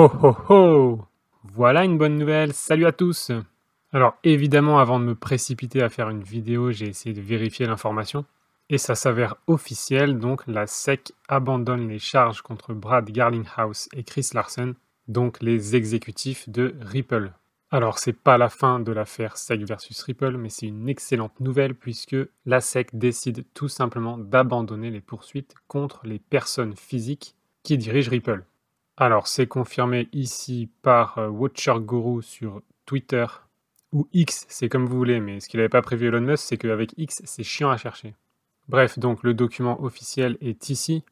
Ho ho ho! Voilà une bonne nouvelle, salut à tous! Alors évidemment, avant de me précipiter à faire une vidéo, j'ai essayé de vérifier l'information et ça s'avère officiel, donc la SEC abandonne les charges contre Brad Garlinghouse et Chris Larsen, donc les exécutifs de Ripple. Alors c'est pas la fin de l'affaire SEC versus Ripple, mais c'est une excellente nouvelle puisque la SEC décide tout simplement d'abandonner les poursuites contre les personnes physiques qui dirigent Ripple. Alors, c'est confirmé ici par Watcher Guru sur Twitter, ou X, c'est comme vous voulez, mais ce qu'il n'avait pas prévu Elon Musk, c'est qu'avec X, c'est chiant à chercher. Bref, donc le document officiel est ici,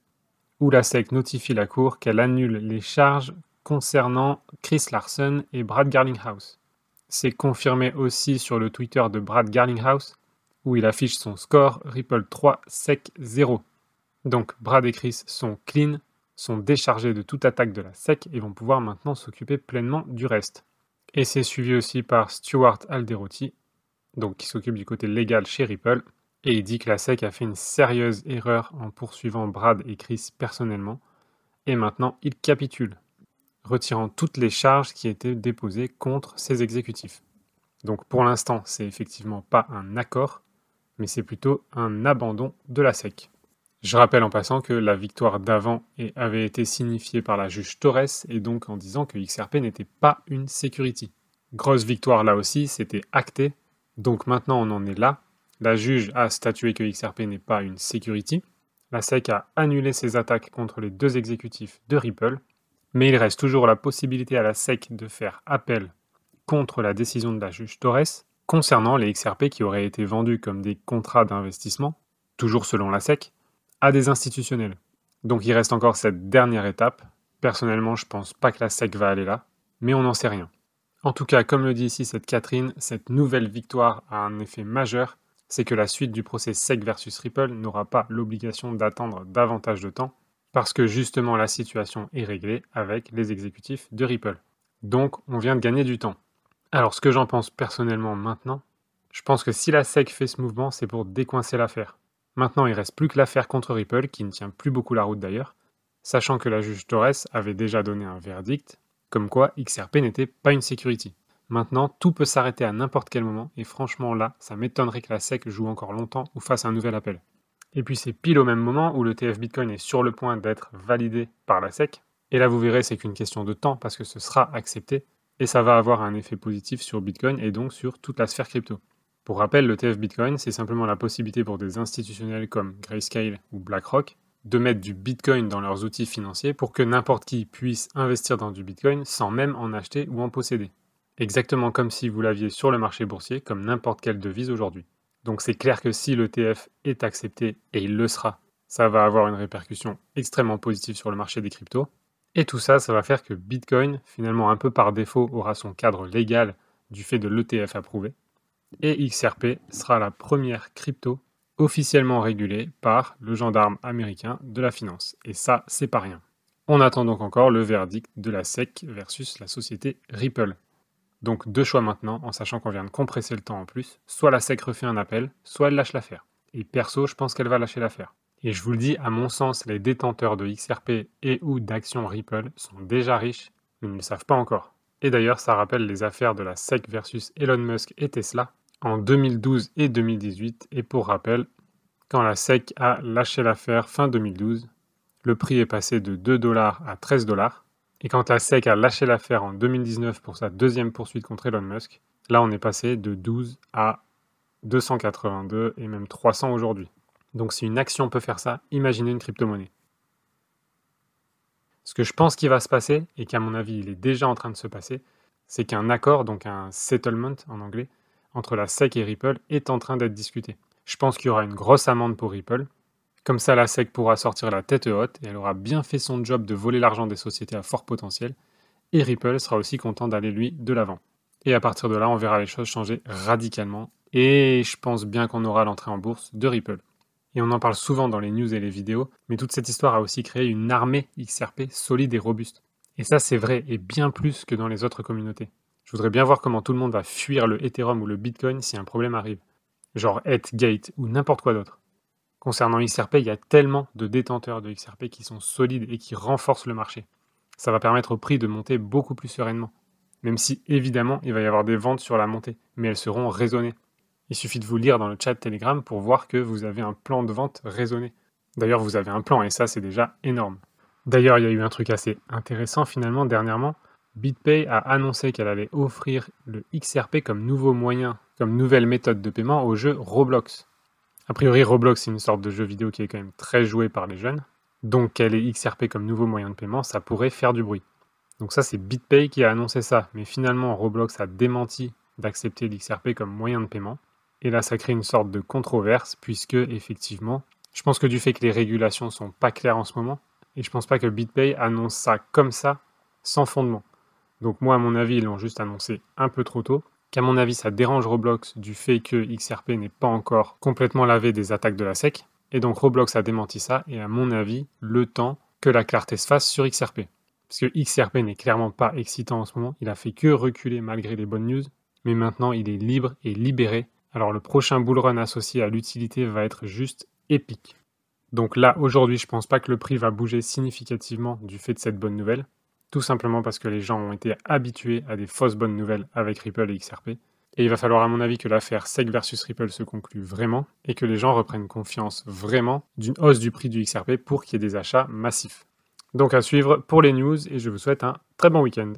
où la SEC notifie la Cour qu'elle annule les charges concernant Chris Larsen et Brad Garlinghouse. C'est confirmé aussi sur le Twitter de Brad Garlinghouse, où il affiche son score Ripple 3, SEC 0. Donc Brad et Chris sont clean, sont déchargés de toute attaque de la SEC et vont pouvoir maintenant s'occuper pleinement du reste. Et c'est suivi aussi par Stuart Alderoty, donc qui s'occupe du côté légal chez Ripple, et il dit que la SEC a fait une sérieuse erreur en poursuivant Brad et Chris personnellement, et maintenant il capitule, retirant toutes les charges qui étaient déposées contre ces exécutifs. Donc pour l'instant, c'est effectivement pas un accord, mais c'est plutôt un abandon de la SEC. Je rappelle en passant que la victoire d'avant avait été signifiée par la juge Torres et donc en disant que XRP n'était pas une security. Grosse victoire là aussi, c'était acté. Donc maintenant on en est là. La juge a statué que XRP n'est pas une security. La SEC a annulé ses attaques contre les deux exécutifs de Ripple. Mais il reste toujours la possibilité à la SEC de faire appel contre la décision de la juge Torres concernant les XRP qui auraient été vendus comme des contrats d'investissement, toujours selon la SEC, à des institutionnels. Donc il reste encore cette dernière étape. Personnellement, je pense pas que la SEC va aller là, mais on n'en sait rien. En tout cas, comme le dit ici cette Catherine, cette nouvelle victoire a un effet majeur, c'est que la suite du procès SEC versus Ripple n'aura pas l'obligation d'attendre davantage de temps, parce que justement la situation est réglée avec les exécutifs de Ripple. Donc on vient de gagner du temps. Alors ce que j'en pense personnellement maintenant, je pense que si la SEC fait ce mouvement, c'est pour décoincer l'affaire. Maintenant, il ne reste plus que l'affaire contre Ripple, qui ne tient plus beaucoup la route d'ailleurs, sachant que la juge Torres avait déjà donné un verdict, comme quoi XRP n'était pas une security. Maintenant, tout peut s'arrêter à n'importe quel moment, et franchement là, ça m'étonnerait que la SEC joue encore longtemps ou fasse un nouvel appel. Et puis c'est pile au même moment où le TF Bitcoin est sur le point d'être validé par la SEC, et là vous verrez c'est qu'une question de temps parce que ce sera accepté, et ça va avoir un effet positif sur Bitcoin et donc sur toute la sphère crypto. Pour rappel, le TF Bitcoin, c'est simplement la possibilité pour des institutionnels comme Grayscale ou BlackRock de mettre du Bitcoin dans leurs outils financiers pour que n'importe qui puisse investir dans du Bitcoin sans même en acheter ou en posséder. Exactement comme si vous l'aviez sur le marché boursier, comme n'importe quelle devise aujourd'hui. Donc c'est clair que si le TF est accepté, et il le sera, ça va avoir une répercussion extrêmement positive sur le marché des cryptos. Et tout ça, ça va faire que Bitcoin, finalement un peu par défaut, aura son cadre légal du fait de l'ETF approuvé. Et XRP sera la première crypto officiellement régulée par le gendarme américain de la finance. Et ça, c'est pas rien. On attend donc encore le verdict de la SEC versus la société Ripple. Donc deux choix maintenant, en sachant qu'on vient de compresser le temps en plus. Soit la SEC refait un appel, soit elle lâche l'affaire. Et perso, je pense qu'elle va lâcher l'affaire. Et je vous le dis, à mon sens, les détenteurs de XRP et ou d'actions Ripple sont déjà riches, mais ils ne le savent pas encore. Et d'ailleurs, ça rappelle les affaires de la SEC versus Elon Musk et Tesla en 2012 et 2018. Et pour rappel, quand la SEC a lâché l'affaire fin 2012, le prix est passé de 2 $ à 13 $. Et quand la SEC a lâché l'affaire en 2019 pour sa deuxième poursuite contre Elon Musk, là on est passé de 12 à 282 et même 300 aujourd'hui. Donc si une action peut faire ça, imaginez une crypto-monnaie. Ce que je pense qu'il va se passer, et qu'à mon avis il est déjà en train de se passer, c'est qu'un accord, donc un settlement en anglais, entre la SEC et Ripple est en train d'être discuté. Je pense qu'il y aura une grosse amende pour Ripple. Comme ça, la SEC pourra sortir la tête haute et elle aura bien fait son job de voler l'argent des sociétés à fort potentiel. Et Ripple sera aussi content d'aller, lui, de l'avant. Et à partir de là, on verra les choses changer radicalement. Et je pense bien qu'on aura l'entrée en bourse de Ripple. Et on en parle souvent dans les news et les vidéos, mais toute cette histoire a aussi créé une armée XRP solide et robuste. Et ça, c'est vrai, et bien plus que dans les autres communautés. Je voudrais bien voir comment tout le monde va fuir le Ethereum ou le Bitcoin si un problème arrive. Genre Gate ou n'importe quoi d'autre. Concernant XRP, il y a tellement de détenteurs de XRP qui sont solides et qui renforcent le marché. Ça va permettre au prix de monter beaucoup plus sereinement. Même si, évidemment, il va y avoir des ventes sur la montée, mais elles seront raisonnées. Il suffit de vous lire dans le chat Telegram pour voir que vous avez un plan de vente raisonné. D'ailleurs, vous avez un plan, et ça, c'est déjà énorme. D'ailleurs, il y a eu un truc assez intéressant finalement dernièrement. BitPay a annoncé qu'elle allait offrir le XRP comme nouveau moyen, comme nouvelle méthode de paiement au jeu Roblox. A priori, Roblox, c'est une sorte de jeu vidéo qui est quand même très joué par les jeunes. Donc, qu'elle ait XRP comme nouveau moyen de paiement, ça pourrait faire du bruit. Donc ça, c'est BitPay qui a annoncé ça. Mais finalement, Roblox a démenti d'accepter l'XRP comme moyen de paiement. Et là, ça crée une sorte de controverse, puisque, effectivement, je pense que du fait que les régulations sont pas claires en ce moment, et je pense pas que BitPay annonce ça comme ça, sans fondement. Donc moi, à mon avis, ils l'ont juste annoncé un peu trop tôt, qu'à mon avis, ça dérange Roblox du fait que XRP n'est pas encore complètement lavé des attaques de la SEC, et donc Roblox a démenti ça, et à mon avis, le temps que la clarté se fasse sur XRP. Parce que XRP n'est clairement pas excitant en ce moment, il a fait que reculer malgré les bonnes news, mais maintenant il est libre et libéré, alors le prochain bull run associé à l'utilité va être juste épique. Donc là, aujourd'hui, je pense pas que le prix va bouger significativement du fait de cette bonne nouvelle, tout simplement parce que les gens ont été habitués à des fausses bonnes nouvelles avec Ripple et XRP. Et il va falloir à mon avis que l'affaire SEC versus Ripple se conclue vraiment et que les gens reprennent confiance vraiment d'une hausse du prix du XRP pour qu'il y ait des achats massifs. Donc à suivre pour les news et je vous souhaite un très bon week-end.